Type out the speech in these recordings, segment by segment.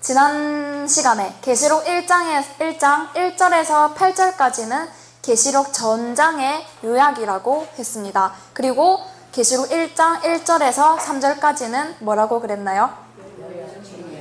지난 시간에 계시록 1장 1절에서 8절까지는 계시록 전장의 요약이라고 했습니다. 그리고 계시록 1장 1절에서 3절까지는 뭐라고 그랬나요?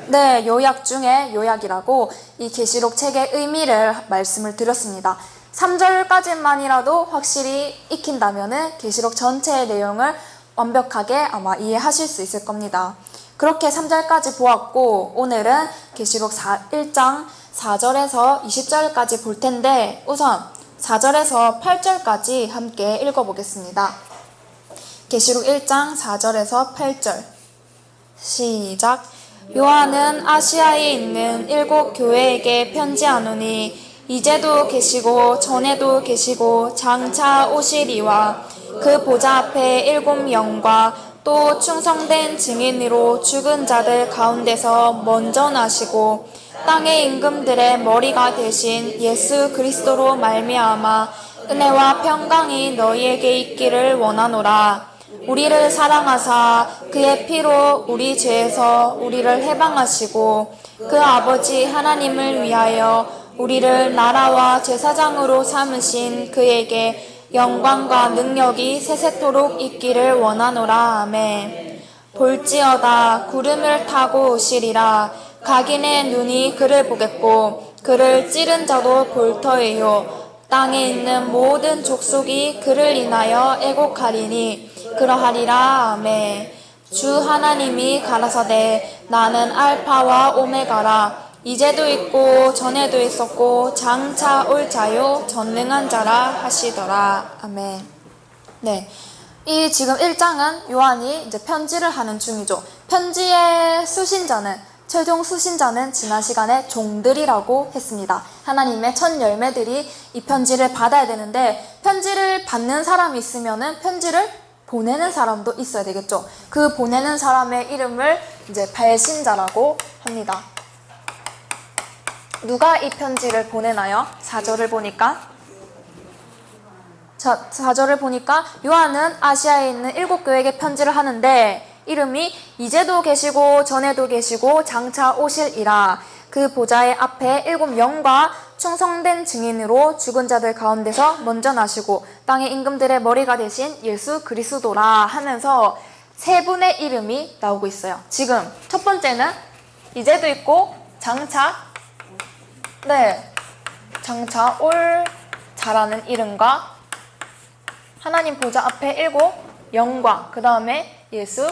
네, 요약 중에 요약이라고 이 계시록 책의 의미를 말씀을 드렸습니다. 3절까지만이라도 확실히 익힌다면 계시록 전체의 내용을 완벽하게 아마 이해하실 수 있을 겁니다. 그렇게 3절까지 보았고 오늘은 계시록 1장 4절에서 20절까지 볼 텐데 우선 4절에서 8절까지 함께 읽어보겠습니다. 계시록 1장 4절에서 8절 시작. 요한은 아시아에 있는 7 교회에게 편지하노니 이제도 계시고 전에도 계시고 장차 오시리와 그 보좌 앞에 7 영과 또 충성된 증인으로 죽은 자들 가운데서 먼저 나시고 땅의 임금들의 머리가 되신 예수 그리스도로 말미암아 은혜와 평강이 너희에게 있기를 원하노라. 우리를 사랑하사 그의 피로 우리 죄에서 우리를 해방하시고 그 아버지 하나님을 위하여 우리를 나라와 제사장으로 삼으신 그에게 영광과 능력이 세세토록 있기를 원하노라. 아멘. 볼지어다 구름을 타고 오시리라. 각인의 눈이 그를 보겠고 그를 찌른 자도 볼 터이요. 땅에 있는 모든 족속이 그를 인하여 애곡하리니 그러하리라. 아멘. 주 하나님이 가라사대 나는 알파와 오메가라. 이제도 있고 전에도 있었고 장차 올 자요 전능한 자라 하시더라. 아멘. 네, 이 지금 1장은 요한이 이제 편지를 하는 중이죠. 편지의 수신자는 최종 수신자는 지난 시간에 종들이라고 했습니다. 하나님의 첫 열매들이 이 편지를 받아야 되는데 편지를 받는 사람이 있으면은 편지를 보내는 사람도 있어야 되겠죠. 그 보내는 사람의 이름을 이제 발신자라고 합니다. 누가 이 편지를 보내나요? 4절을 보니까 4절을 보니까 요한은 아시아에 있는 7 교회에게 편지를 하는데 이름이 이제도 계시고 전에도 계시고 장차 오실이라. 그 보좌의 앞에 7 영과 충성된 증인으로 죽은 자들 가운데서 먼저 나시고 땅의 임금들의 머리가 되신 예수 그리스도라 하면서 세 분의 이름이 나오고 있어요. 지금 첫 번째는 이제도 있고 장차 올 자라는 이름과 하나님 보좌 앞에 7 영과 그 다음에 예수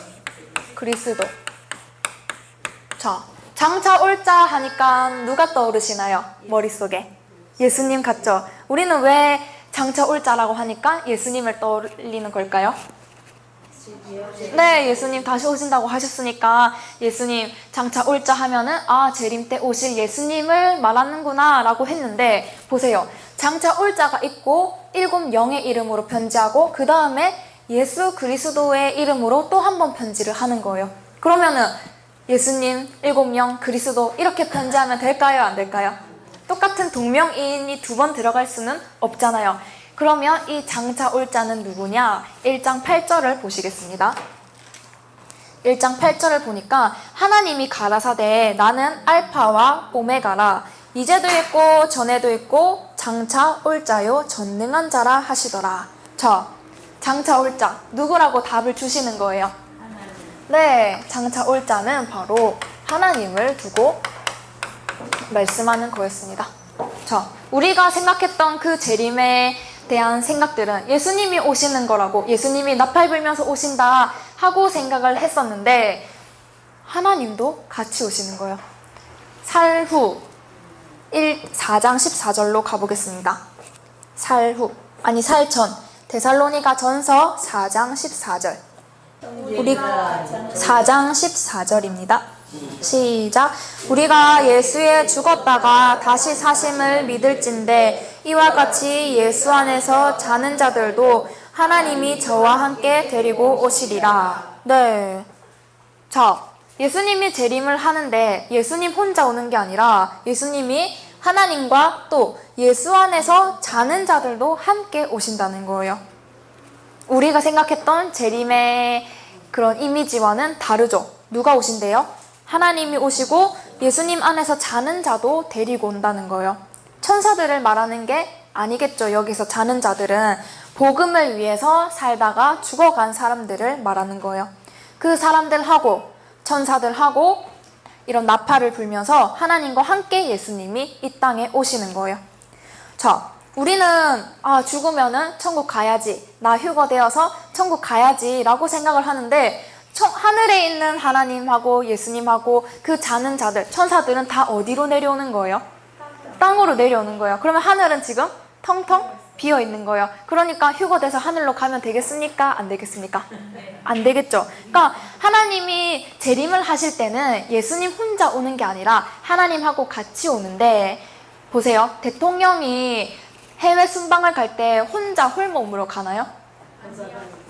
그리스도. 자, 장차 올 자 하니까 누가 떠오르시나요? 머릿속에 예수님 같죠? 우리는 왜 장차 올 자라고 하니까 예수님을 떠올리는 걸까요? 네, 예수님 다시 오신다고 하셨으니까 예수님 장차 올 자 하면은 재림 때 오실 예수님을 말하는구나 라고 했는데 보세요. 장차 올 자가 있고 7 영의 이름으로 편지하고 그 다음에 예수 그리스도의 이름으로 또 한 번 편지를 하는 거예요. 그러면은 예수님, 7 영, 그리스도 이렇게 편지하면 될까요? 안 될까요? 똑같은 동명이인이 2번 들어갈 수는 없잖아요. 그러면 이 장차 올 자는 누구냐? 1장 8절을 보시겠습니다. 1장 8절을 보니까 하나님이 가라사대 나는 알파와 오메가라. 이제도 있고 전에도 있고 장차 올 자요 전능한 자라 하시더라. 자, 장차 올 자 누구라고 답을 주시는 거예요? 네, 장차 올 자는 바로 하나님을 두고 말씀하는 거였습니다. 자, 우리가 생각했던 그 재림에 대한 생각들은 예수님이 오시는 거라고, 예수님이 나팔 불면서 오신다 하고 생각을 했었는데 하나님도 같이 오시는 거예요. 살후 4장 14절로 가보겠습니다. 살전 데살로니가 전서 4장 14절. 우리 4장 14절입니다. 시작. 우리가 예수에 죽었다가 다시 사심을 믿을진대 이와 같이 예수 안에서 자는 자들도 하나님이 저와 함께 데리고 오시리라. 네. 자, 예수님이 재림을 하는데 예수님 혼자 오는 게 아니라 예수님이 하나님과 또 예수 안에서 자는 자들도 함께 오신다는 거예요. 우리가 생각했던 재림의 그런 이미지와는 다르죠. 누가 오신대요? 하나님이 오시고 예수님 안에서 자는 자도 데리고 온다는 거예요. 천사들을 말하는 게 아니겠죠. 여기서 자는 자들은 복음을 위해서 살다가 죽어간 사람들을 말하는 거예요. 그 사람들하고 천사들하고 이런 나팔을 불면서 하나님과 함께 예수님이 이 땅에 오시는 거예요. 자, 우리는 죽으면은 천국 가야지, 나 휴거 되어서 천국 가야지 라고 생각을 하는데 하늘에 있는 하나님하고 예수님하고 그 자는 자들, 천사들은 다 어디로 내려오는 거예요? 땅으로 내려오는 거예요. 그러면 하늘은 지금 텅텅 비어 있는 거예요. 그러니까 휴거돼서 하늘로 가면 되겠습니까? 안 되겠습니까? 안 되겠죠. 그러니까 하나님이 재림을 하실 때는 예수님 혼자 오는 게 아니라 하나님하고 같이 오는데, 보세요. 대통령이 해외 순방을 갈 때 혼자 홀몸으로 가나요?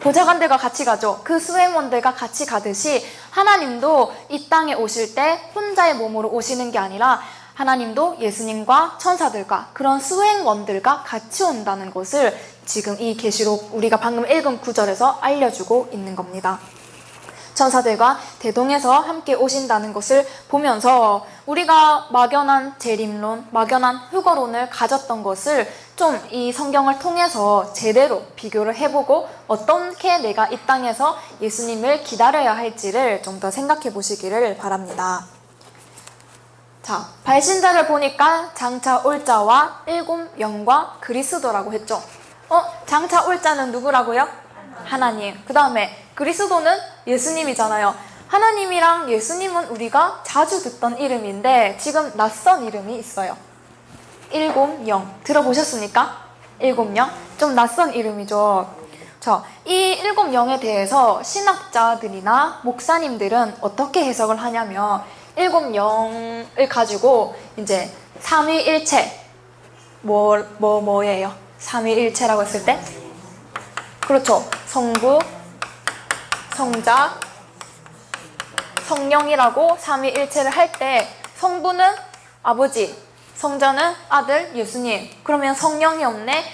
보좌관들과 같이 가죠. 그 수행원들과 같이 가듯이 하나님도 이 땅에 오실 때 혼자의 몸으로 오시는 게 아니라 하나님도 예수님과 천사들과 그런 수행원들과 같이 온다는 것을 지금 이 계시록 우리가 방금 읽은 구절에서 알려주고 있는 겁니다. 천사들과 대동해서 함께 오신다는 것을 보면서 우리가 막연한 재림론, 막연한 휴거론을 가졌던 것을 좀 이 성경을 통해서 제대로 비교를 해보고 어떻게 내가 이 땅에서 예수님을 기다려야 할지를 좀 더 생각해 보시기를 바랍니다. 자, 발신자를 보니까 장차 올 자와 일곱 영과 그리스도라고 했죠. 장차 올 자는 누구라고요? 하나님. 그 다음에 그리스도는 예수님이잖아요. 하나님이랑 예수님은 우리가 자주 듣던 이름인데 지금 낯선 이름이 있어요. 일곱 영. 들어보셨습니까? 일곱 영? 좀 낯선 이름이죠. 자, 이 일곱 영에 대해서 신학자들이나 목사님들은 어떻게 해석을 하냐면 일곱 영을 가지고 이제 삼위일체 뭐예요? 삼위일체라고 했을 때? 그렇죠. 성부, 성자, 성령이라고 삼위일체를 할 때 성부는 아버지, 성자는 아들, 예수님. 그러면 성령이 없네.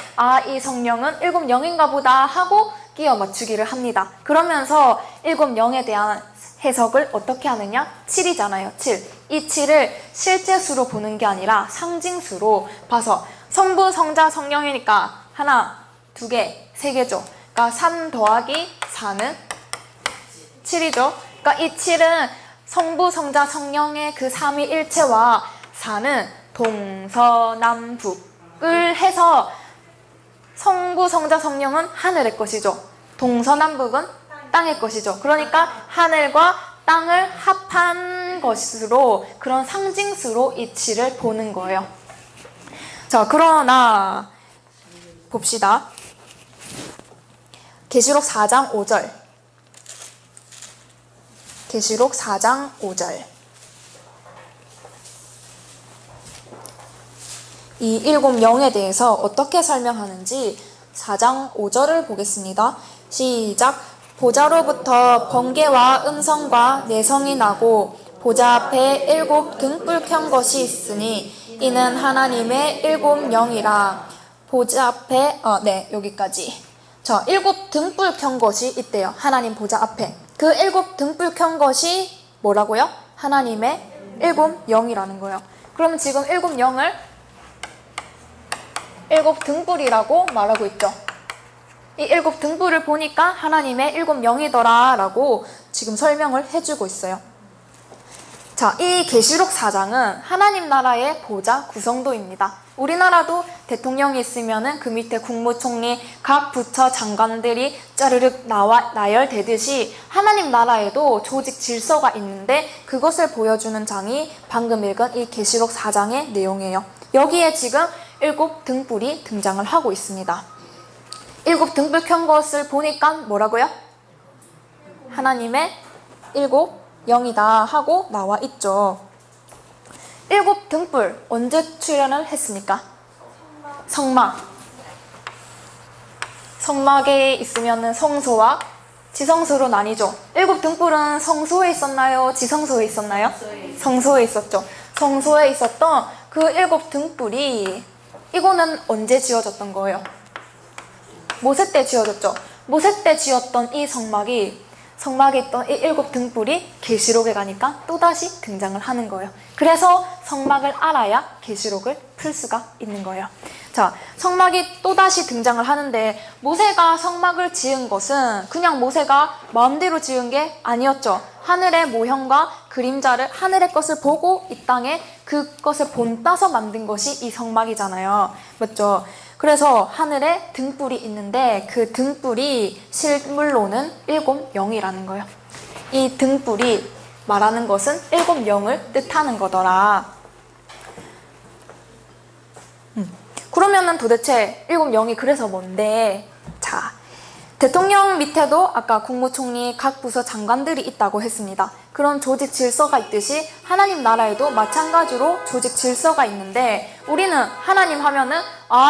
이 성령은 일곱 영인가 보다 하고 끼워 맞추기를 합니다. 그러면서 일곱 영에 대한 해석을 어떻게 하느냐? 7이잖아요. 7. 이 7을 실제 수로 보는 게 아니라 상징수로 봐서 성부, 성자, 성령이니까 하나, 두 개, 세 개죠. 그러니까 3 더하기 4는 7이죠. 그러니까 이 7은 성부, 성자, 성령의 그 삼위일체와 4는 동서남북을 해서 성부, 성자, 성령은 하늘의 것이죠. 동서남북은 땅의 것이죠. 그러니까 하늘과 땅을 합한 것으로 그런 상징수로 이 7을 보는 거예요. 자, 그러나 봅시다. 계시록 4장 5절. 계시록 4장 5절. 이 일곱 영에 대해서 어떻게 설명하는지 4장 5절을 보겠습니다. 시작. 보좌로부터 번개와 음성과 내성이 나고 보좌 앞에 일곱 등불 켠 것이 있으니 이는 하나님의 일곱 영이라. 보좌 앞에 여기까지. 자, 일곱 등불 켠 것이 있대요. 하나님 보좌 앞에. 그 일곱 등불 켠 것이 뭐라고요? 하나님의 일곱 영이라는 거예요. 그러면 지금 일곱 영을 일곱 등불이라고 말하고 있죠. 이 일곱 등불을 보니까 하나님의 일곱 영이더라 라고 지금 설명을 해주고 있어요. 자, 이 계시록 4장은 하나님 나라의 보좌 구성도입니다. 우리나라도 대통령이 있으면은 그 밑에 국무총리, 각 부처 장관들이 짜르륵 나열되듯이 하나님 나라에도 조직 질서가 있는데 그것을 보여주는 장이 방금 읽은 이 계시록 4장의 내용이에요. 여기에 지금 일곱 등불이 등장을 하고 있습니다. 일곱 등불 켠 것을 보니까 뭐라고요? 하나님의 일곱 영이다 하고 나와 있죠. 일곱 등불 언제 출현을 했습니까? 성막에 있으면 성소와 지성소로 나뉘죠. 일곱 등불은 성소에 있었나요? 지성소에 있었나요? 성소에 있었죠. 성소에 있었던 그 일곱 등불이 이거는 언제 지어졌던 거예요? 모세 때 지어졌죠. 모세 때 지었던 이 성막이 성막에 있던 이 일곱 등불이 계시록에 가니까 또다시 등장을 하는 거예요. 그래서 성막을 알아야 계시록을 풀 수가 있는 거예요. 자, 성막이 또다시 등장을 하는데 모세가 성막을 지은 것은 그냥 모세가 마음대로 지은 게 아니었죠. 하늘의 모형과 그림자를, 하늘의 것을 보고 이 땅에 그것을 본따서 만든 것이 이 성막이잖아요. 맞죠? 그래서 하늘에 등불이 있는데 그 등불이 실물로는 일곱 영이라는 거예요. 이 등불이 말하는 것은 일곱 영을 뜻하는 거더라. 그러면은 도대체 일곱 영이 그래서 뭔데? 자, 대통령 밑에도 아까 국무총리 각 부서 장관들이 있다고 했습니다. 그런 조직 질서가 있듯이 하나님 나라에도 마찬가지로 조직 질서가 있는데 우리는 하나님 하면은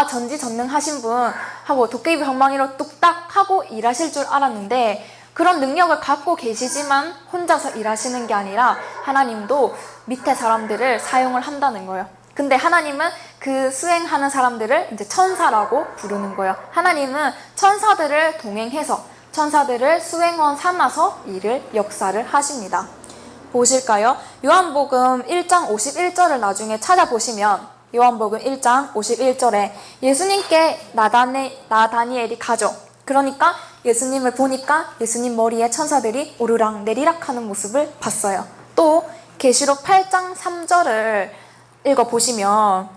전지전능하신 분 하고 도깨비 방망이로 뚝딱 하고 일하실 줄 알았는데 그런 능력을 갖고 계시지만 혼자서 일하시는 게 아니라 하나님도 밑에 사람들을 사용을 한다는 거예요. 근데 하나님은 그 수행하는 사람들을 이제 천사라고 부르는 거예요. 하나님은 천사들을 동행해서 천사들을 수행원 삼아서 역사를 하십니다. 보실까요? 요한복음 1장 51절을 나중에 찾아보시면 요한복음 1장 51절에 예수님께 나다니엘이 가죠. 그러니까 예수님을 보니까 예수님 머리에 천사들이 오르락 내리락 하는 모습을 봤어요. 또 계시록 8장 3절을 읽어보시면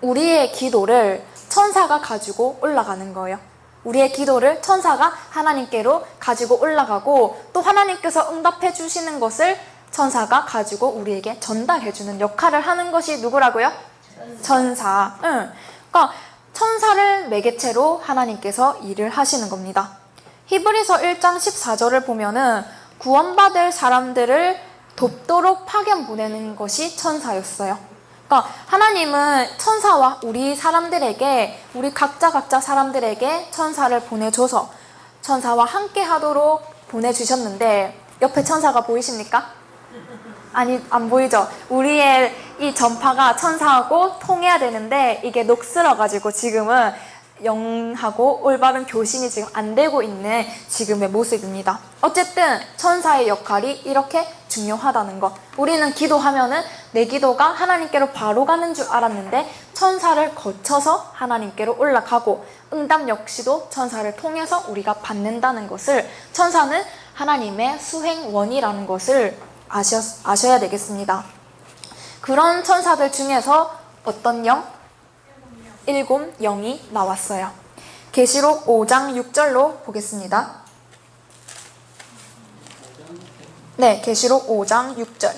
우리의 기도를 천사가 가지고 올라가는 거예요. 우리의 기도를 천사가 하나님께로 가지고 올라가고 또 하나님께서 응답해 주시는 것을 천사가 가지고 우리에게 전달해 주는 역할을 하는 것이 누구라고요? 천사. 그러니까 천사를 매개체로 하나님께서 일을 하시는 겁니다. 히브리서 1장 14절을 보면은 구원받을 사람들을 돕도록 파견 보내는 것이 천사였어요. 그러니까 하나님은 천사와 우리 각자 사람들에게 천사를 보내줘서 천사와 함께 하도록 보내주셨는데 옆에 천사가 보이십니까? 아니, 안 보이죠? 우리의 이 전파가 천사하고 통해야 되는데 이게 녹슬어가지고 지금은 영하고 올바른 교신이 지금 안 되고 있는 지금의 모습입니다. 어쨌든 천사의 역할이 이렇게 중요하다는 것. 우리는 기도하면은 내 기도가 하나님께로 바로 가는 줄 알았는데 천사를 거쳐서 하나님께로 올라가고 응답 역시도 천사를 통해서 우리가 받는다는 것을, 천사는 하나님의 수행원이라는 것을 아셔야 되겠습니다. 그런 천사들 중에서 어떤 영? 일곱 영이 나왔어요. 계시록 5장 6절로 보겠습니다. 네, 계시록 5장 6절.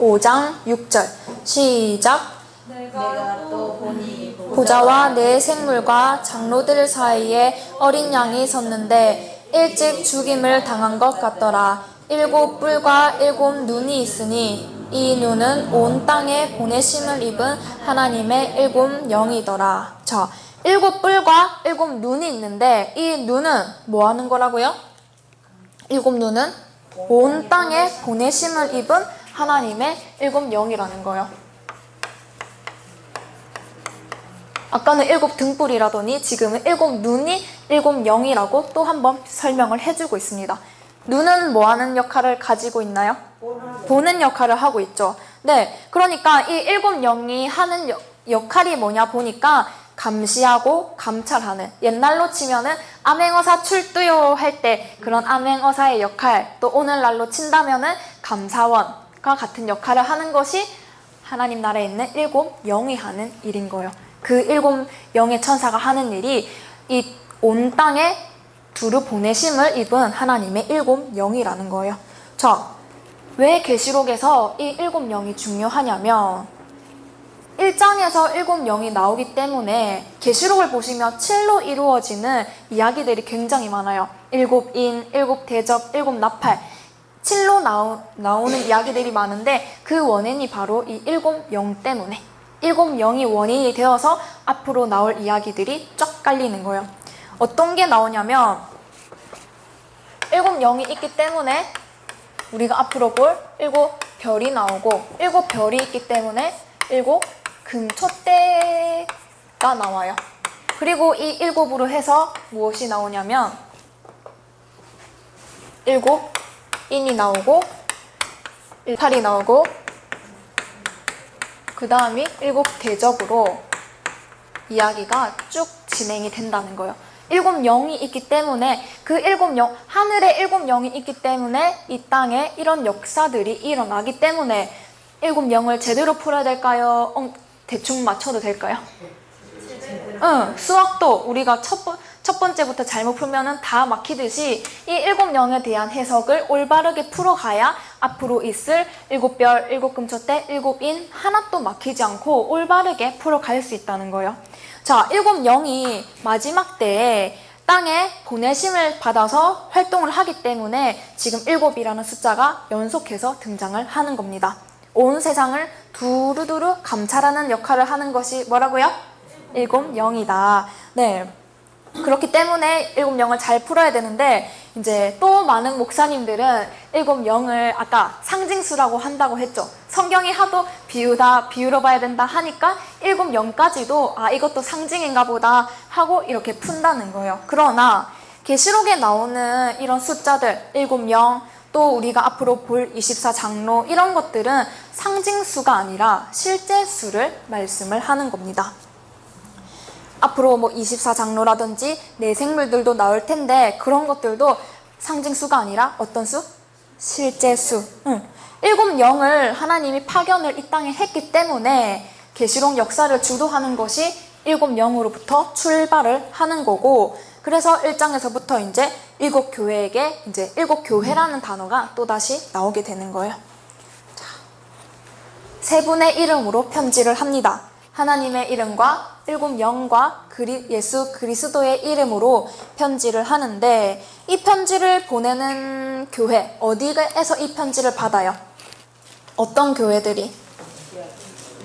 5장 6절. 시작. 내가 또 보니 보좌와 네 생물과 장로들 사이에 어린 양이 섰는데 일찍 죽임을 당한 것 같더라. 일곱 뿔과 일곱 눈이 있으니 이 눈은 온 땅에 보내심을 입은 하나님의 일곱 영이더라. 자, 일곱 뿔과 일곱 눈이 있는데 이 눈은 뭐 하는 거라고요? 일곱 눈은 온 땅에 보내심을 입은 하나님의 일곱 영이라는 거예요. 아까는 일곱 등불이라더니 지금은 일곱 눈이 일곱 영이라고 또 한 번 설명을 해주고 있습니다. 눈은 뭐 하는 역할을 가지고 있나요? 보는 역할을 하고 있죠. 네, 그러니까 이 일곱 영이 하는 역할이 뭐냐 보니까 감시하고 감찰하는, 옛날로 치면은 암행어사 출두요 할 때 그런 암행어사의 역할, 또 오늘날로 친다면은 감사원과 같은 역할을 하는 것이 하나님 나라에 있는 일곱 영이 하는 일인 거예요. 그 일곱 영의 천사가 하는 일이 이 온 땅에 두루 보내심을 입은 하나님의 일곱 영이라는 거예요. 자, 왜 계시록에서 이 일곱 영이 중요하냐면 1장에서 일곱 영이 나오기 때문에 계시록을 보시면 7로 이루어지는 이야기들이 굉장히 많아요. 일곱 인, 일곱 대접, 일곱 나팔, 7로 나오는 이야기들이 많은데 그 원인이 바로 이 일곱 영 때문에, 일곱 영이 원인이 되어서 앞으로 나올 이야기들이 쫙 깔리는 거예요. 어떤 게 나오냐면 일곱 영이 있기 때문에 우리가 앞으로 볼 일곱 별이 나오고, 일곱 별이 있기 때문에 일곱 금촛대가 나와요. 그리고 이 7으로 해서 무엇이 나오냐면 7 인이 나오고 8이 나오고 그 다음이 7 대적으로 이야기가 쭉 진행이 된다는 거예요. 7 영이 있기 때문에 그 7 영, 하늘에 7 영이 있기 때문에 이 땅에 이런 역사들이 일어나기 때문에 7 영을 제대로 풀어야 될까요? 대충 맞춰도 될까요? 응, 수학도 우리가 첫 번째부터 잘못 풀면은 다 막히듯이 이 7 영에 대한 해석을 올바르게 풀어가야 앞으로 있을 7별, 7금초대, 7인 하나도 막히지 않고 올바르게 풀어갈 수 있다는 거예요. 자, 7 영이 마지막 때에 땅에 보내심을 받아서 활동을 하기 때문에 지금 7이라는 숫자가 연속해서 등장을 하는 겁니다. 온 세상을 두루두루 감찰하는 역할을 하는 것이 뭐라고요? 7 영이다. 네. 그렇기 때문에 7 영을 잘 풀어야 되는데 이제 또 많은 목사님들은 7 영을 아까 상징수라고 한다고 했죠. 성경이 하도 비유로 봐야 된다 하니까 7 영까지도 이것도 상징인가 보다 하고 이렇게 푼다는 거예요. 그러나 계시록에 나오는 이런 숫자들 7 영, 또 우리가 앞으로 볼 24장로 이런 것들은 상징수가 아니라 실제 수를 말씀을 하는 겁니다. 앞으로 뭐 24장로라든지 내생물들도 나올 텐데 그런 것들도 상징수가 아니라 어떤 수? 실제 수. 7 영을 하나님이 파견을 이 땅에 했기 때문에 계시록 역사를 주도하는 것이 7 영으로부터 출발을 하는 거고, 그래서 1장에서부터 이제 7 교회에게 이제 7 교회라는 단어가 또다시 나오게 되는 거예요. 자, 세 분의 이름으로 편지를 합니다. 하나님의 이름과 7 영과 예수 그리스도의 이름으로 편지를 하는데, 이 편지를 보내는 교회, 어디에서 이 편지를 받아요? 어떤 교회들이?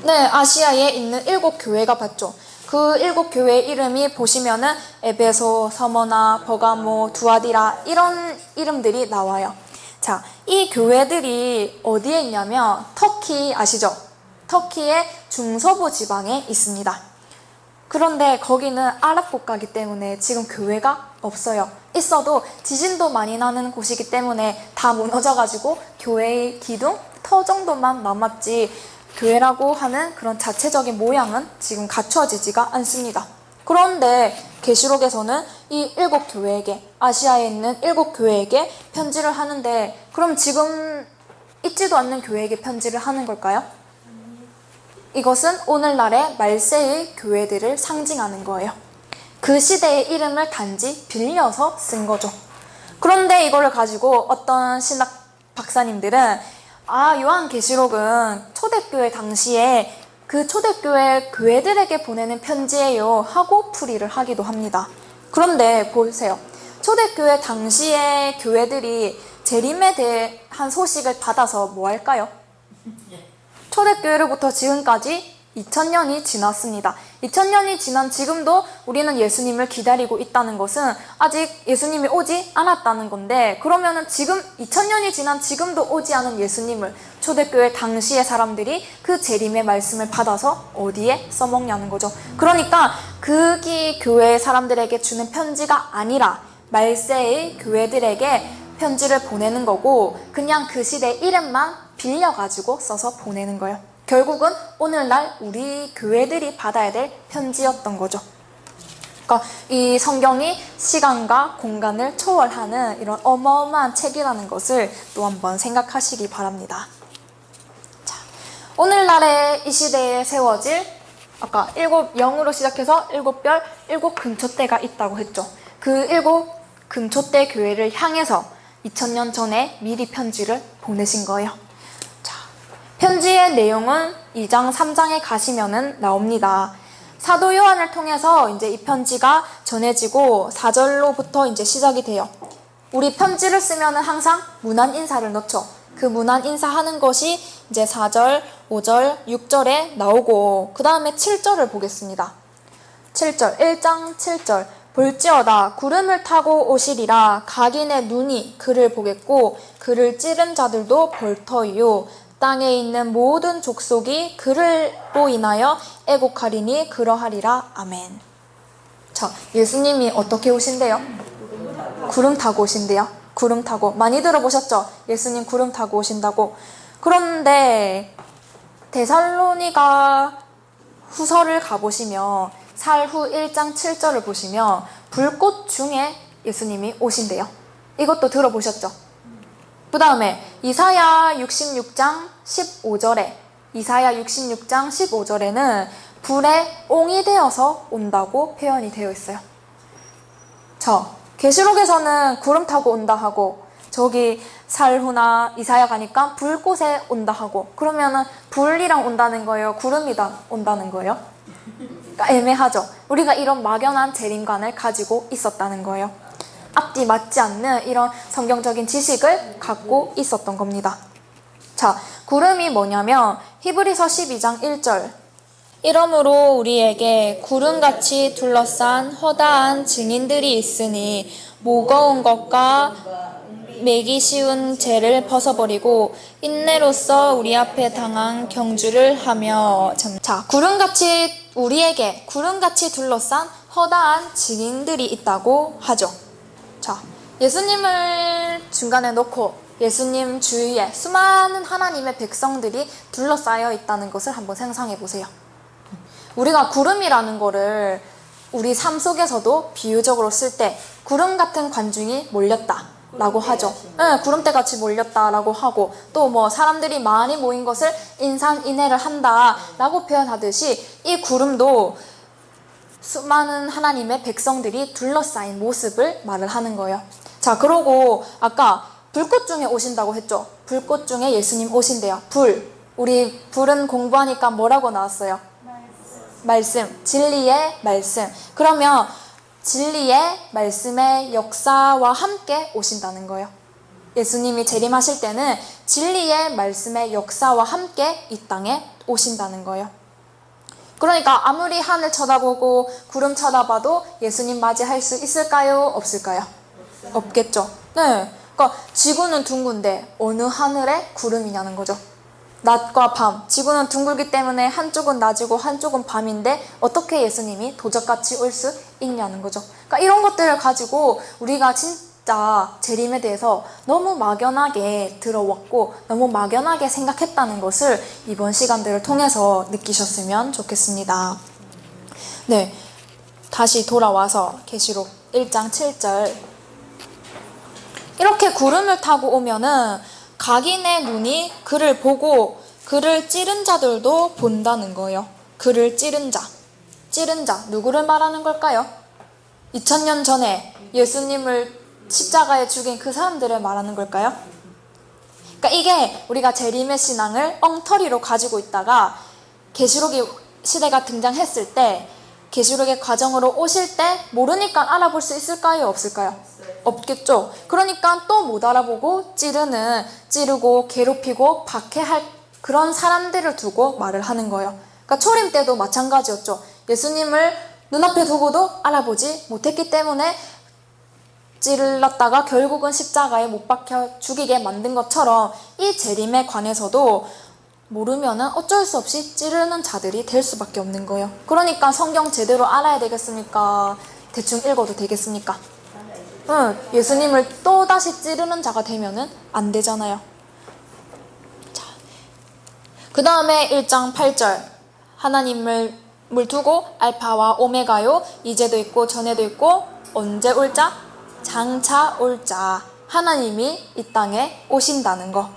네, 아시아에 있는 7 교회가 받죠. 그 7 교회의 이름이 보시면은 에베소, 서머나, 버가모, 두아디라 이런 이름들이 나와요. 자, 이 교회들이 어디에 있냐면 터키 아시죠? 터키의 중서부 지방에 있습니다. 그런데 거기는 아랍 국가이기 때문에 지금 교회가 없어요. 있어도 지진도 많이 나는 곳이기 때문에 다 무너져가지고 교회의 기둥, 터 정도만 남았지 교회라고 하는 그런 자체적인 모양은 지금 갖춰지지가 않습니다. 그런데 계시록에서는 이 7 교회에게, 아시아에 있는 7 교회에게 편지를 하는데, 그럼 지금 있지도 않는 교회에게 편지를 하는 걸까요? 이것은 오늘날의 말세의 교회들을 상징하는 거예요. 그 시대의 이름을 단지 빌려서 쓴 거죠. 그런데 이거를 가지고 어떤 신학 박사님들은 요한계시록은 초대교회 당시에 그 초대교회 교회들에게 보내는 편지예요 하고 풀이를 하기도 합니다. 그런데 보세요. 초대교회 당시의 교회들이 재림에 대한 소식을 받아서 뭐 할까요? 초대교회로부터 지금까지 2000년이 지났습니다. 2000년이 지난 지금도 우리는 예수님을 기다리고 있다는 것은 아직 예수님이 오지 않았다는 건데, 그러면은 지금 2000년이 지난 지금도 오지 않은 예수님을 초대교회 당시의 사람들이 그 재림의 말씀을 받아서 어디에 써먹냐는 거죠. 그러니까 그기 교회 사람들에게 주는 편지가 아니라 말세의 교회들에게 편지를 보내는 거고, 그냥 그 시대의 이름만 빌려가지고 써서 보내는 거예요. 결국은 오늘날 우리 교회들이 받아야 될 편지였던 거죠. 그러니까 이 성경이 시간과 공간을 초월하는 이런 어마어마한 책이라는 것을 또 한번 생각하시기 바랍니다. 자, 오늘날의 이 시대에 세워질 아까 7 영으로 시작해서 7별, 7 금초대가 있다고 했죠. 그 7 금초대 교회를 향해서 2000년 전에 미리 편지를 보내신 거예요. 편지의 내용은 2장, 3장에 가시면은 나옵니다. 사도 요한을 통해서 이제 이 편지가 전해지고 4절로부터 이제 시작이 돼요. 우리 편지를 쓰면은 항상 문안 인사를 넣죠. 그 문안 인사하는 것이 이제 4절, 5절, 6절에 나오고, 그 다음에 7절을 보겠습니다. 7절, 1장 7절. 볼지어다 구름을 타고 오시리라. 각인의 눈이 그를 보겠고 그를 찌른 자들도 볼터이요. 땅에 있는 모든 족속이 그를로 인하여 애곡하리니 그러하리라. 아멘. 자, 예수님이 어떻게 오신대요? 구름 타고 오신대요. 구름 타고. 많이 들어보셨죠? 예수님 구름 타고 오신다고. 그런데 데살로니가 후서를 가보시면 살후 1장 7절을 보시면 불꽃 중에 예수님이 오신대요. 이것도 들어보셨죠? 그 다음에 이사야 66장 15절에는 불에 옹이 되어서 온다고 표현이 되어 있어요. 계시록에서는 구름 타고 온다 하고, 저기 살후나 이사야 가니까 불꽃에 온다 하고, 그러면은 불이랑 온다는 거예요? 구름이랑 온다는 거예요? 그러니까 애매하죠. 우리가 이런 막연한 재림관을 가지고 있었다는 거예요. 앞뒤 맞지 않는 이런 성경적인 지식을 갖고 있었던 겁니다. 자, 구름이 뭐냐면 히브리서 12장 1절, 이러므로 우리에게 구름같이 둘러싼 허다한 증인들이 있으니 무거운 것과 매기 쉬운 죄를 벗어버리고 인내로써 우리 앞에 당한 경주를 하며. 자, 우리에게 구름같이 둘러싼 허다한 증인들이 있다고 하죠. 자, 예수님을 중간에 놓고 예수님 주위에 수많은 하나님의 백성들이 둘러싸여 있다는 것을 한번 상상해 보세요. 우리가 구름이라는 거를 우리 삶 속에서도 비유적으로 쓸 때 구름 같은 관중이 몰렸다 라고 하죠. 네, 구름대 같이 몰렸다라고 하고, 또 뭐 사람들이 많이 모인 것을 인산인해를 한다라고 표현하듯이 이 구름도 수많은 하나님의 백성들이 둘러싸인 모습을 말을 하는 거예요. 자, 그러고 아까 불꽃 중에 오신다고 했죠. 불꽃 중에 예수님 오신대요. 우리 불은 공부하니까 뭐라고 나왔어요? 말씀, 진리의 말씀. 그러면 진리의 말씀의 역사와 함께 오신다는 거예요. 예수님이 재림하실 때는 진리의 말씀의 역사와 함께 이 땅에 오신다는 거예요. 그러니까 아무리 하늘 쳐다보고 구름 쳐다봐도 예수님 맞이할 수 있을까요? 없을까요? 없겠죠. 네. 그러니까 지구는 둥근데 어느 하늘에 구름이냐는 거죠. 낮과 밤, 지구는 둥글기 때문에 한쪽은 낮이고 한쪽은 밤인데 어떻게 예수님이 도적같이 올 수 있냐는 거죠. 그러니까 이런 것들을 가지고 우리가 진짜 재림에 대해서 너무 막연하게 들어왔고 너무 막연하게 생각했다는 것을 이번 시간들을 통해서 느끼셨으면 좋겠습니다. 네, 다시 돌아와서 계시록 1장 7절, 이렇게 구름을 타고 오면은 각인의 눈이 그를 보고 그를 찌른 자들도 본다는 거예요. 그를 찌른 자, 누구를 말하는 걸까요? 2000년 전에 예수님을 십자가에 죽인 그 사람들을 말하는 걸까요? 그러니까 이게 우리가 재림의 신앙을 엉터리로 가지고 있다가 계시록의 시대가 등장했을 때, 계시록의 과정으로 오실 때 모르니까 알아볼 수 있을까요? 없을까요? 없겠죠. 그러니까 또 못 알아보고 찌르고 괴롭히고 박해할 그런 사람들을 두고 말을 하는 거예요. 그러니까 초림 때도 마찬가지였죠. 예수님을 눈앞에 두고도 알아보지 못했기 때문에 찔렀다가 결국은 십자가에 못 박혀 죽이게 만든 것처럼 이 재림에 관해서도 모르면은 어쩔 수 없이 찌르는 자들이 될 수밖에 없는 거예요. 그러니까 성경 제대로 알아야 되겠습니까? 대충 읽어도 되겠습니까? 예수님을 또다시 찌르는 자가 되면은 안 되잖아요. 자, 그 다음에 1장 8절, 하나님을 두고 알파와 오메가요, 이제도 있고 전에도 있고 언제 올 자? 장차 올 자. 하나님이 이 땅에 오신다는 거,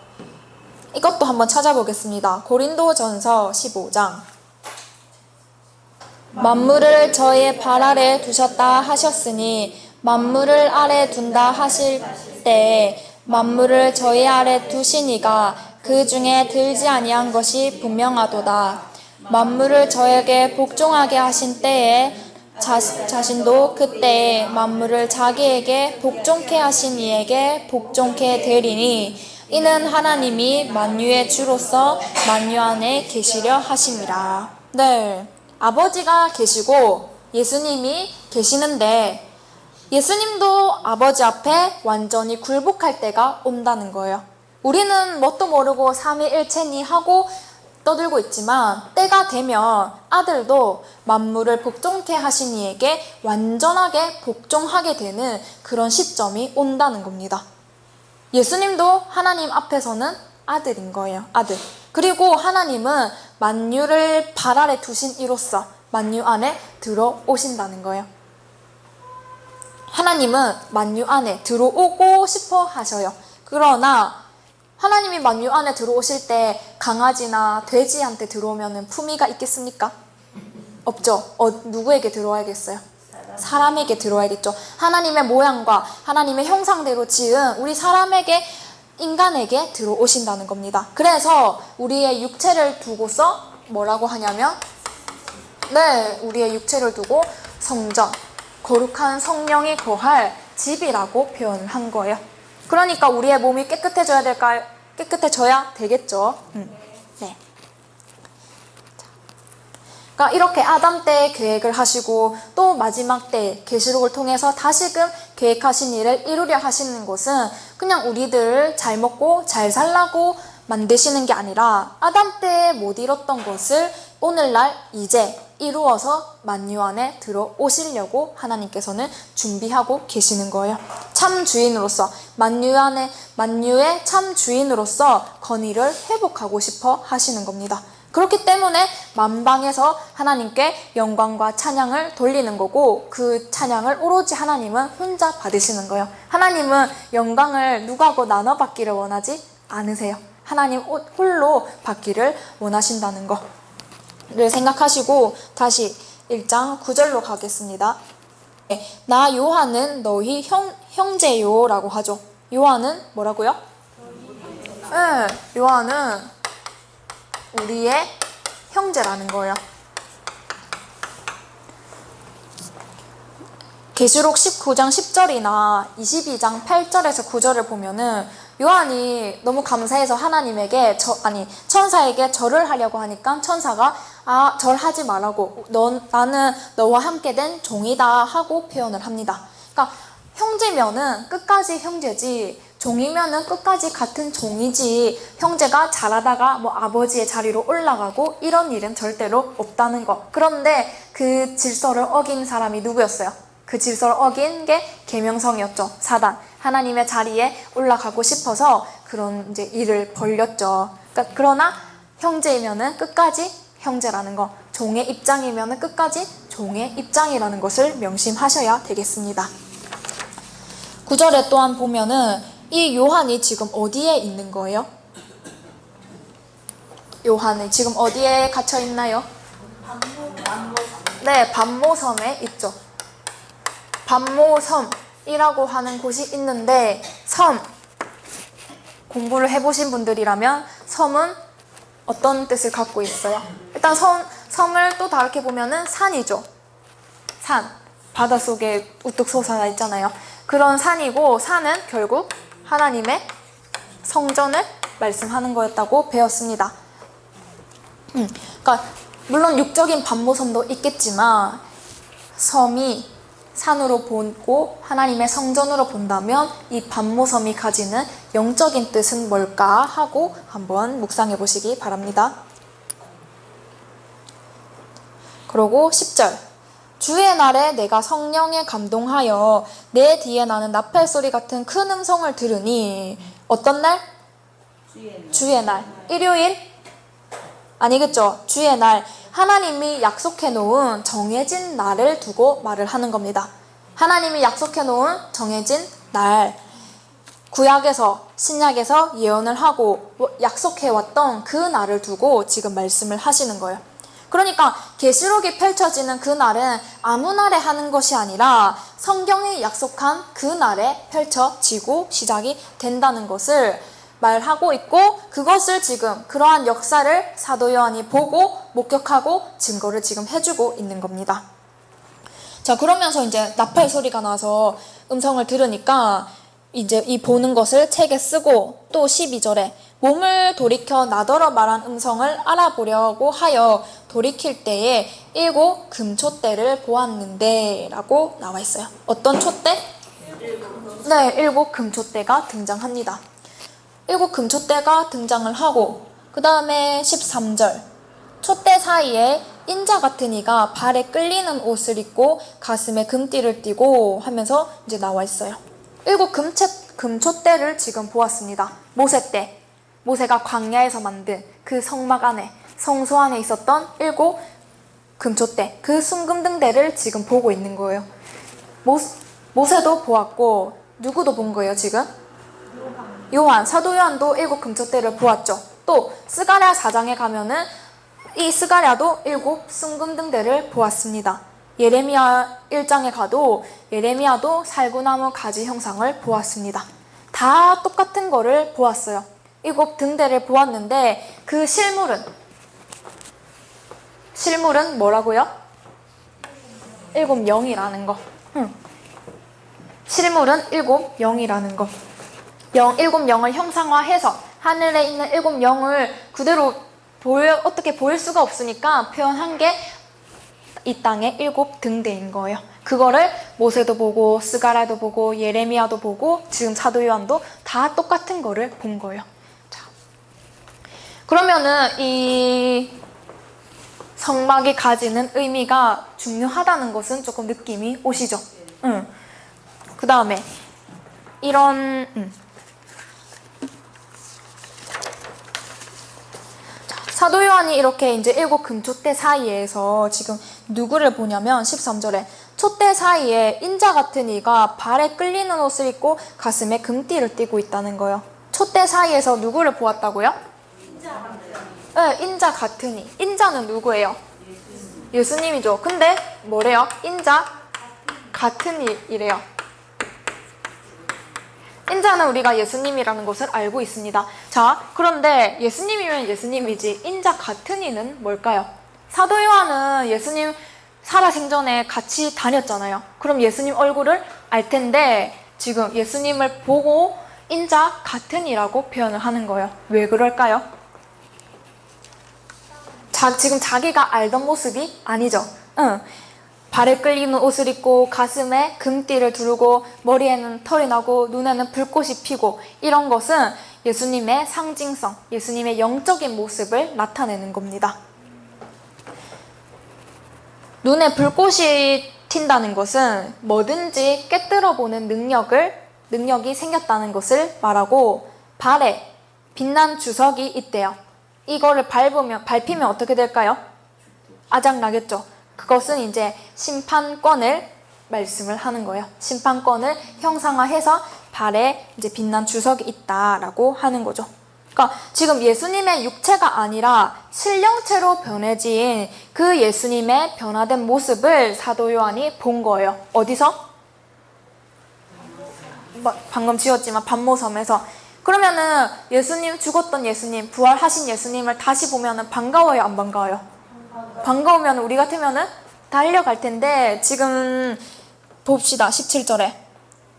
이것도 한번 찾아보겠습니다. 고린도전서 15장, 만물을 저의 발 아래 두셨다 하셨으니 만물을 아래 둔다 하실 때에 만물을 저희 아래 두시니가 그 중에 들지 아니한 것이 분명하도다. 만물을 저에게 복종하게 하신 때에 자신도 그때에 만물을 자기에게 복종케 하신 이에게 복종케 되리니 이는 하나님이 만유의 주로서 만유 안에 계시려 하심이라. 네, 아버지가 계시고 예수님이 계시는데 예수님도 아버지 앞에 완전히 굴복할 때가 온다는 거예요. 우리는 뭣도 모르고 삼위일체니 하고 떠들고 있지만 때가 되면 아들도 만물을 복종케 하신 이에게 완전하게 복종하게 되는 그런 시점이 온다는 겁니다. 예수님도 하나님 앞에서는 아들인 거예요. 아들. 그리고 하나님은 만유를 발 아래 두신 이로써 만유 안에 들어오신다는 거예요. 하나님은 만유 안에 들어오고 싶어 하셔요. 그러나 하나님이 만유 안에 들어오실 때 강아지나 돼지한테 들어오면 품위가 있겠습니까? 없죠. 누구에게 들어와야겠어요? 사람에게 들어와야겠죠. 하나님의 모양과 하나님의 형상대로 지은 우리 사람에게, 인간에게 들어오신다는 겁니다. 그래서 우리의 육체를 두고서 뭐라고 하냐면, 네, 우리의 육체를 두고 성전, 거룩한 성령이 거할 집이라고 표현을 한 거예요. 그러니까 우리의 몸이 깨끗해져야 될까요? 깨끗해져야 되겠죠. 네. 그러니까 이렇게 아담 때 계획을 하시고 또 마지막 때 계시록을 통해서 다시금 계획하신 일을 이루려 하시는 것은 그냥 우리들 잘 먹고 잘 살라고 만드시는 게 아니라 아담 때 못 이뤘던 것을 오늘날 이제 이루어서 만유 안에 들어오시려고 하나님께서는 준비하고 계시는 거예요. 참 주인으로서 만유의 참 주인으로서 건의를 회복하고 싶어 하시는 겁니다. 그렇기 때문에 만방에서 하나님께 영광과 찬양을 돌리는 거고 그 찬양을 오로지 하나님은 혼자 받으시는 거예요. 하나님은 영광을 누구하고 나눠 받기를 원하지 않으세요. 하나님 홀로 받기를 원하신다는 거를 생각하시고 다시 1장 9절로 가겠습니다. 나 요한은 너희 형제요 라고 하죠. 요한은 뭐라고요? 네, 요한은 우리의 형제라는 거예요. 계시록 19장 10절이나 22장 8절에서 9절을 보면은 요한이 너무 감사해서 하나님에게 천사에게 절을 하려고 하니까 천사가 절하지 말라고 나는 너와 함께 된 종이다 하고 표현을 합니다. 그러니까 형제면은 끝까지 형제지 종이면은 끝까지 같은 종이지 형제가 자라다가 뭐 아버지의 자리로 올라가고 이런 일은 절대로 없다는 거. 그런데 그 질서를 어긴 사람이 누구였어요? 그 질서를 어긴 게 계명성이었죠. 사단. 하나님의 자리에 올라가고 싶어서 그런 이제 일을 벌였죠. 그러나 형제이면은 끝까지 형제라는 거, 종의 입장이면은 끝까지 종의 입장이라는 것을 명심하셔야 되겠습니다. 9절에 또한 보면은 이 요한이 지금 어디에 있는 거예요? 요한이 지금 어디에 갇혀 있나요? 네, 반모섬에 있죠. 반모섬이라고 하는 곳이 있는데 섬, 공부를 해보신 분들이라면 섬은 어떤 뜻을 갖고 있어요? 일단 섬을 또 다르게 보면은 산이죠. 산, 바닷속에 우뚝 솟아나 있잖아요. 그런 산이고 산은 결국 하나님의 성전을 말씀하는 거였다고 배웠습니다. 그러니까 물론 육적인 반모섬도 있겠지만 섬이 산으로 보고 하나님의 성전으로 본다면 이 반모섬이 가지는 영적인 뜻은 뭘까 하고 한번 묵상해 보시기 바랍니다. 그리고 10절 주의 날에 내가 성령에 감동하여 내 뒤에 나는 나팔 소리 같은 큰 음성을 들으니 어떤 날? 주의 날. 일요일? 아니겠죠. 주의 날. 하나님이 약속해 놓은 정해진 날을 두고 말을 하는 겁니다. 하나님이 약속해 놓은 정해진 날. 구약에서 신약에서 예언을 하고 약속해 왔던 그 날을 두고 지금 말씀을 하시는 거예요. 그러니까 계시록이 펼쳐지는 그 날은 아무 날에 하는 것이 아니라 성경이 약속한 그 날에 펼쳐지고 시작이 된다는 것을 말하고 있고 그것을 지금 그러한 역사를 사도 요한이 보고 목격하고 증거를 지금 해주고 있는 겁니다. 자, 그러면서 이제 나팔 소리가 나서 음성을 들으니까 이제 이 보는 것을 책에 쓰고 또 12절에 몸을 돌이켜 나더러 말한 음성을 알아보려고 하여 돌이킬 때에 7 금촛대를 보았는데 라고 나와 있어요. 어떤 촛대? 네, 7 금촛대가 등장합니다. 7 금촛대가 등장을 하고 그 다음에 13절. 촛대 사이에 인자 같은 이가 발에 끌리는 옷을 입고 가슴에 금띠를 띠고 하면서 이제 나와 있어요. 7 금촛대를 지금 보았습니다. 모세 때. 모세가 광야에서 만든 그 성막 안에, 성소 안에 있었던 7 금촛대, 그 순금등대를 지금 보고 있는 거예요. 모세도 보았고 누구도 본 거예요 지금? 사도 요한도 7 금촛대를 보았죠. 또 스가랴 4장에 가면은 이 스가랴도 7 순금등대를 보았습니다. 예레미야 1장에 가도 예레미야도 살구나무 가지 형상을 보았습니다. 다 똑같은 거를 보았어요. 7 등대를 보았는데 그 실물은 뭐라고요? 7 영이라는 거. 실물은 7 영이라는 거. 7 영을 형상화해서 하늘에 있는 7 영을 그대로 어떻게 보일 수가 없으니까 표현한 게 이 땅의 7 등대인 거예요. 그거를 모세도 보고 스가랴도 보고 예레미야도 보고 지금 사도 요한도 다 똑같은 거를 본 거예요. 자, 그러면은 이 성막이 가지는 의미가 중요하다는 것은 조금 느낌이 오시죠? 그 다음에 이런 사도 요한이 이렇게 이제 7 금촛대 사이에서 지금 누구를 보냐면 13절에 촛대 사이에 인자 같은 이가 발에 끌리는 옷을 입고 가슴에 금띠를 띠고 있다는 거예요. 촛대 사이에서 누구를 보았다고요? 네, 인자 같은 이. 인자는 누구예요? 예수님이죠. 근데 뭐래요? 인자 같은 이래요. 인자는 우리가 예수님이라는 것을 알고 있습니다. 자, 그런데 예수님이면 예수님이지 인자 같은 이는 뭘까요? 사도 요한은 예수님 살아생전에 같이 다녔잖아요. 그럼 예수님 얼굴을 알 텐데 지금 예수님을 보고 인자 같은 이라고 표현을 하는 거예요. 왜 그럴까요? 지금 자기가 알던 모습이 아니죠. 발에 끌리는 옷을 입고 가슴에 금띠를 두르고 머리에는 털이 나고 눈에는 불꽃이 피고 이런 것은 예수님의 상징성, 예수님의 영적인 모습을 나타내는 겁니다. 눈에 불꽃이 튄다는 것은 뭐든지 꿰뚫어보는 능력이 생겼다는 것을 말하고 발에 빛난 주석이 있대요. 이거를 밟히면 어떻게 될까요? 아작나겠죠. 그것은 이제 심판권을 말씀을 하는 거예요. 심판권을 형상화해서 발에 이제 빛난 주석이 있다라고 하는 거죠. 그러니까 지금 예수님의 육체가 아니라 신령체로 변해진 그 예수님의 변화된 모습을 사도 요한이 본 거예요. 어디서? 방금 지었지만 반모섬에서. 그러면은 예수님, 죽었던 예수님, 부활하신 예수님을 다시 보면은 반가워요, 안 반가워요? 반가우면 우리 같으면은 달려갈 텐데 지금 봅시다. 17절에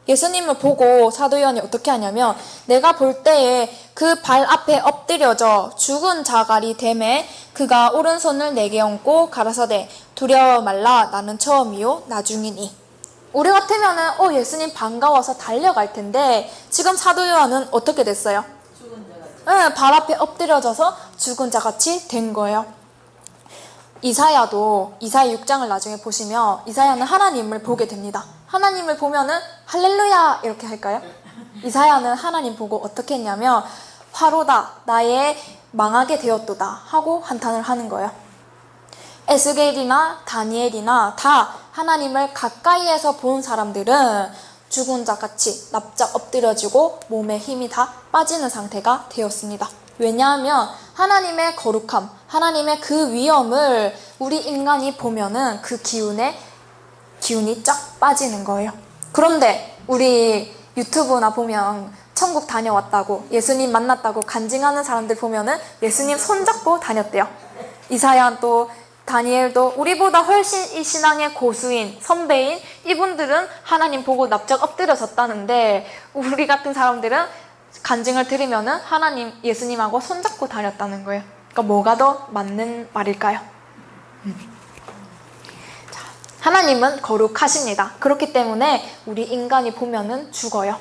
예수님을 보고 사도 요한이 어떻게 하냐면 내가 볼 때에 그 발 앞에 엎드려져 죽은 자갈이 되매 그가 오른손을 내게 얹고 가라사대 두려워 말라 나는 처음이요 나중이니. 우리 같으면은 예수님 반가워서 달려갈 텐데 지금 사도 요한은 어떻게 됐어요? 발 앞에 엎드려져서 죽은 자같이 된 거예요. 이사야 6장을 나중에 보시면 이사야는 하나님을 보게 됩니다. 하나님을 보면은 할렐루야 이렇게 할까요? 이사야는 하나님 보고 어떻게 했냐면 화로다 나의 망하게 되었도다 하고 한탄을 하는 거예요. 에스겔이나 다니엘이나 다 하나님을 가까이에서 본 사람들은 죽은 자같이 납작 엎드려지고 몸에 힘이 다 빠지는 상태가 되었습니다. 왜냐하면 하나님의 거룩함, 하나님의 그 위엄을 우리 인간이 보면은 그 기운이 쫙 빠지는 거예요. 그런데 우리 유튜브나 보면 천국 다녀왔다고 예수님 만났다고 간증하는 사람들 보면은 예수님 손잡고 다녔대요. 이사야 또 다니엘도 우리보다 훨씬 이 신앙의 고수인 선배인 이분들은 하나님 보고 납작 엎드려졌다는데 우리 같은 사람들은 간증을 들으면은 하나님 예수님하고 손잡고 다녔다는 거예요. 그러니까 뭐가 더 맞는 말일까요? 자, 하나님은 거룩하십니다. 그렇기 때문에 우리 인간이 보면은 죽어요.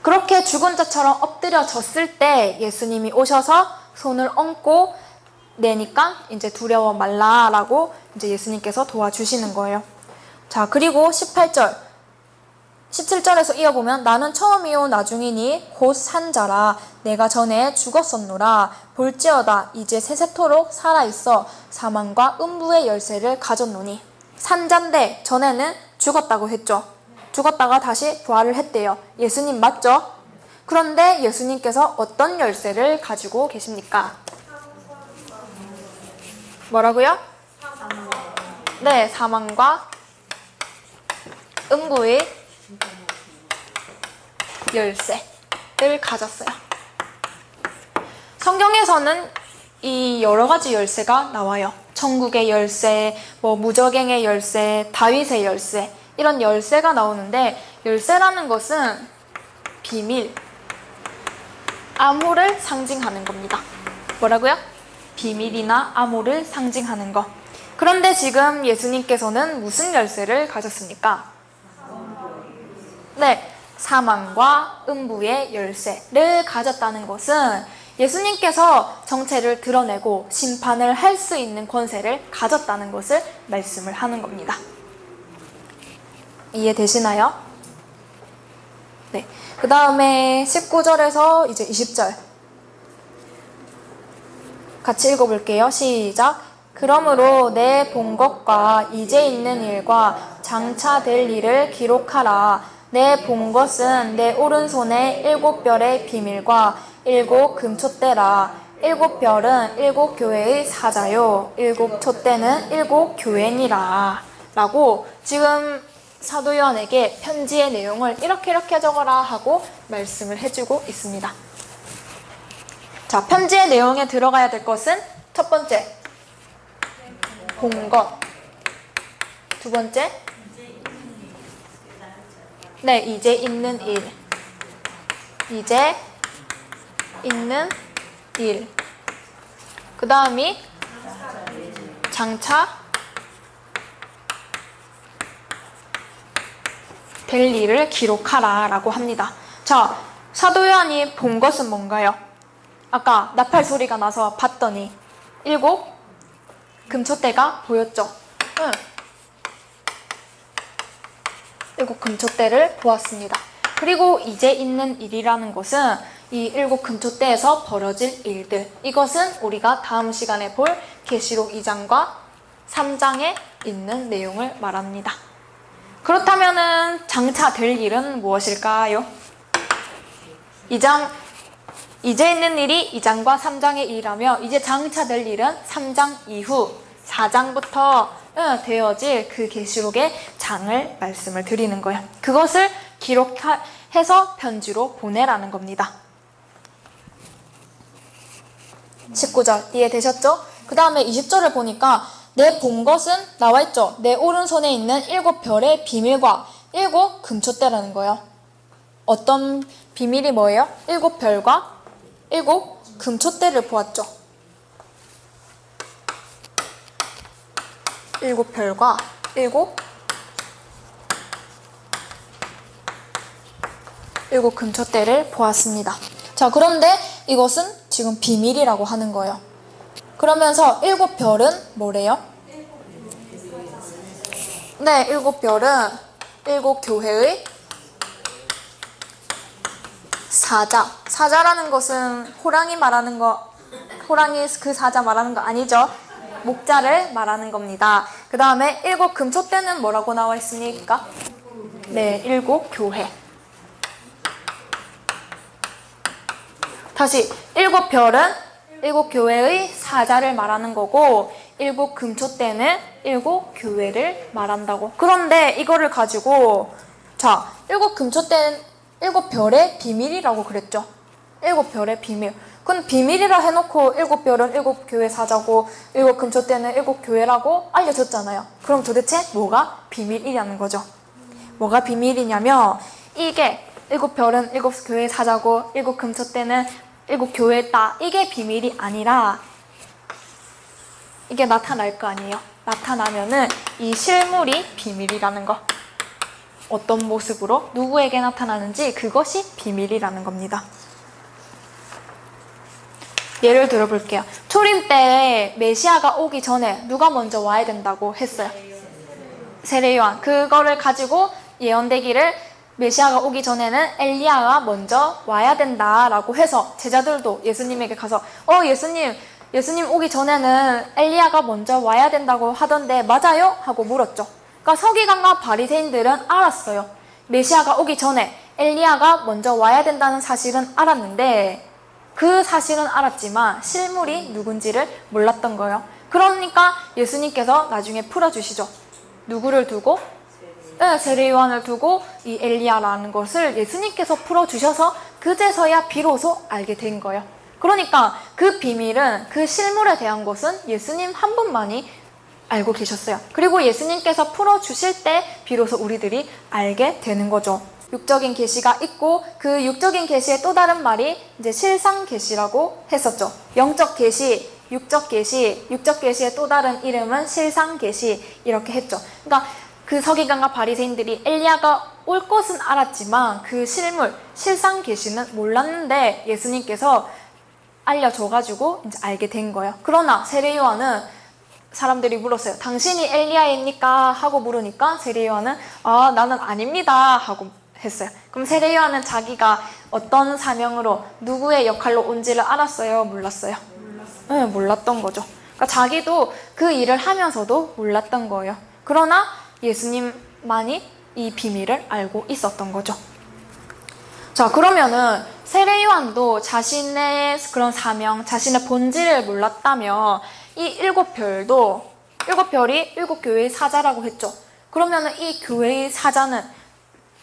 그렇게 죽은 자처럼 엎드려졌을 때 예수님이 오셔서 손을 얹고 내니까 이제 두려워 말라라고 이제 예수님께서 도와주시는 거예요. 자, 그리고 18절, 17절에서 이어보면 나는 처음이요 나중이니 곧 산자라 내가 전에 죽었었노라 볼지어다 이제 세세토록 살아있어 사망과 음부의 열쇠를 가졌노니. 산자인데 전에는 죽었다고 했죠. 죽었다가 다시 부활을 했대요. 예수님 맞죠? 그런데 예수님께서 어떤 열쇠를 가지고 계십니까? 뭐라고요? 네, 사망과 음부의 열쇠를 가졌어요. 성경에서는 이 여러 가지 열쇠가 나와요. 천국의 열쇠, 무저갱의 열쇠, 다윗의 열쇠, 이런 열쇠가 나오는데, 열쇠라는 것은 비밀, 암호를 상징하는 겁니다. 뭐라고요? 비밀이나 암호를 상징하는 것. 그런데 지금 예수님께서는 무슨 열쇠를 가졌습니까? 네, 사망과 음부의 열쇠를 가졌다는 것은 예수님께서 정체를 드러내고 심판을 할 수 있는 권세를 가졌다는 것을 말씀을 하는 겁니다. 이해되시나요? 네. 그 다음에 19절에서 이제 20절 같이 읽어볼게요. 시작. 그러므로 내 본 것과 이제 있는 일과 장차 될 일을 기록하라. 내 본 것은 내 오른손에 7별의 비밀과 7 금촛대라. 7별은 7 교회의 사자요 7 촛대는 7 교회니라. 라고 지금 사도 요한에게 편지의 내용을 이렇게 적어라 하고 말씀을 해주고 있습니다. 자, 편지의 내용에 들어가야 될 것은 첫 번째, 본 것. 두 번째, 네, 이제 있는 일. 이제 있는 일. 그 다음이 장차 될 일을 기록하라 라고 합니다. 자, 사도 요한이 본 것은 뭔가요? 아까 나팔 소리가 나서 봤더니 7 금촛대가 보였죠. 7 금촛대를 보았습니다. 그리고 이제 있는 일이라는 것은 이 7 금촛대에서 벌어질 일들, 이것은 우리가 다음 시간에 볼 계시록 2장과 3장에 있는 내용을 말합니다. 그렇다면은 장차 될 일은 무엇일까요? 2장, 이제 있는 일이 2장과 3장의 일이라며, 이제 장차 될 일은 3장 이후 4장부터 되어질 그 계시록의 장을 말씀을 드리는 거예요. 그것을 기록해서 편지로 보내라는 겁니다. 19절 이해되셨죠? 그 다음에 20절을 보니까 내 본 것은 나와있죠. 내 오른손에 있는 7별의 비밀과 7 금촛대라는 거예요. 어떤 비밀이 뭐예요? 7별과 7 금촛대를 보았죠. 7별과 7 금촛대를 보았습니다. 자, 그런데 이것은 지금 비밀이라고 하는 거예요. 그러면서 7별은 뭐래요? 네, 7별은 7 교회의 사자. 사자라는 것은 호랑이 말하는 거, 호랑이 그 사자 말하는 거 아니죠? 목자를 말하는 겁니다. 그 다음에 7 금촛대는 뭐라고 나와 있습니까? 네, 7 교회. 다시 7별은 7 교회의 사자를 말하는 거고, 7 금촛대는 7 교회를 말한다고. 그런데 이거를 가지고, 자, 7 금촛대는 7별의 비밀이라고 그랬죠. 7별의 비밀. 그건 비밀이라 해놓고 7별은 7 교회 사자고 7 금촛대는 7 교회라고 알려줬잖아요. 그럼 도대체 뭐가 비밀이냐는 거죠. 뭐가 비밀이냐면, 이게 7별은 7 교회 사자고 7 금촛대는 7 교회다, 이게 비밀이 아니라 이게 나타날 거 아니에요. 나타나면은 이 실물이 비밀이라는 거. 어떤 모습으로 누구에게 나타나는지 그것이 비밀이라는 겁니다. 예를 들어볼게요. 초림 때 메시아가 오기 전에 누가 먼저 와야 된다고 했어요? 세례요한. 그거를 가지고 예언되기를 메시아가 오기 전에는 엘리야가 먼저 와야 된다라고 해서 제자들도 예수님에게 가서 예수님 오기 전에는 엘리야가 먼저 와야 된다고 하던데 맞아요? 하고 물었죠. 그러니까 서기관과 바리새인들은 알았어요. 메시아가 오기 전에 엘리야가 먼저 와야 된다는 사실은 알았는데 그 사실은 알았지만 실물이 누군지를 몰랐던 거예요. 그러니까 예수님께서 나중에 풀어주시죠. 누구를 두고? 네, 세례요한을 두고 이 엘리야라는 것을 예수님께서 풀어주셔서 그제서야 비로소 알게 된 거예요. 그러니까 그 비밀은, 그 실물에 대한 것은 예수님 한 분만이 알고 계셨어요. 그리고 예수님께서 풀어주실 때 비로소 우리들이 알게 되는 거죠. 육적인 계시가 있고 그 육적인 계시의 또 다른 말이 이제 실상 계시라고 했었죠. 영적 계시, 육적 계시, 육적 계시의 또 다른 이름은 실상 계시 이렇게 했죠. 그러니까 그 서기관과 바리새인들이 엘리야가 올 것은 알았지만 그 실물, 실상 계시는 몰랐는데 예수님께서 알려줘가지고 이제 알게 된 거예요. 그러나 세례요한은 사람들이 물었어요. 당신이 엘리야입니까? 하고 물으니까 세례요한은 나는 아닙니다 하고 했어요. 그럼 세례요한은 자기가 어떤 사명으로 누구의 역할로 온지를 알았어요? 몰랐어요? 네, 몰랐던 거죠. 그러니까 자기도 그 일을 하면서도 몰랐던 거예요. 그러나 예수님만이 이 비밀을 알고 있었던 거죠. 자, 그러면은 세례요한도 자신의 그런 사명, 자신의 본질을 몰랐다면 이 일곱 별이 일곱 교회의 사자라고 했죠. 그러면은 이 교회의 사자는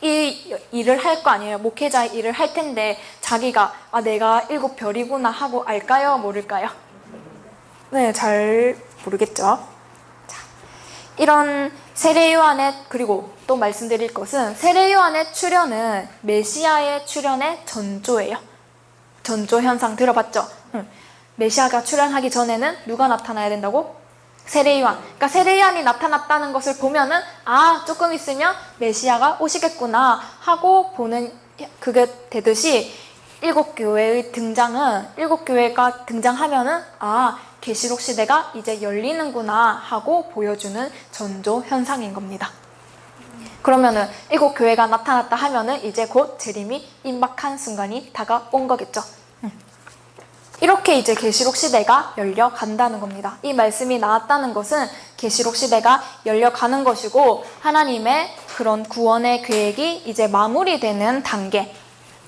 이 일을 할 거 아니에요. 목회자의 일을 할 텐데 자기가 내가 일곱 별이구나 하고 알까요? 모를까요? 네, 잘 모르겠죠. 자, 이런 세례요한의, 그리고 또 말씀드릴 것은 세례요한의 출현은 메시아의 출현의 전조예요. 전조 현상 들어봤죠? 메시아가 출현하기 전에는 누가 나타나야 된다고? 세례요한. 그러니까 세례요한이 나타났다는 것을 보면은 조금 있으면 메시아가 오시겠구나 하고 보는, 그게 되듯이 일곱 교회의 등장은, 일곱 교회가 등장하면은 계시록 시대가 이제 열리는구나 하고 보여주는 전조 현상인 겁니다. 그러면은 일곱 교회가 나타났다 하면은 이제 곧 재림이 임박한 순간이 다가온 거겠죠. 이렇게 이제 계시록 시대가 열려간다는 겁니다. 이 말씀이 나왔다는 것은 계시록 시대가 열려가는 것이고 하나님의 그런 구원의 계획이 이제 마무리되는 단계,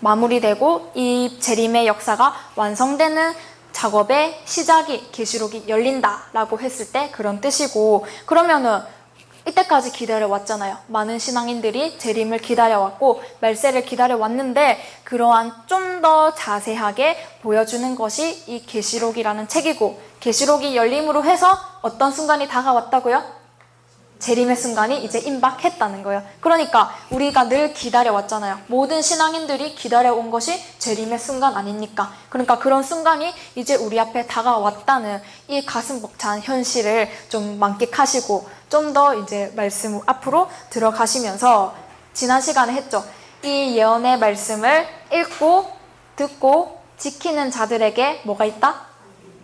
마무리되고 이 재림의 역사가 완성되는 작업의 시작이 계시록이 열린다라고 했을 때 그런 뜻이고, 그러면은 이때까지 기다려왔잖아요. 많은 신앙인들이 재림을 기다려왔고 말세를 기다려왔는데 그러한 좀 더 자세하게 보여주는 것이 이 계시록이라는 책이고, 계시록이 열림으로 해서 어떤 순간이 다가왔다고요? 재림의 순간이 이제 임박했다는 거예요. 그러니까 우리가 늘 기다려왔잖아요. 모든 신앙인들이 기다려온 것이 재림의 순간 아닙니까? 그러니까 그런 순간이 이제 우리 앞에 다가왔다는 이 가슴 벅찬 현실을 좀 만끽하시고 좀 더 이제 말씀 앞으로 들어가시면서 지난 시간에 했죠. 이 예언의 말씀을 읽고 듣고 지키는 자들에게 뭐가 있다?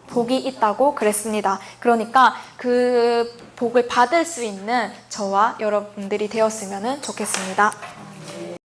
복이 있다고 그랬습니다. 그러니까 그 복을 받을 수 있는 저와 여러분들이 되었으면 좋겠습니다.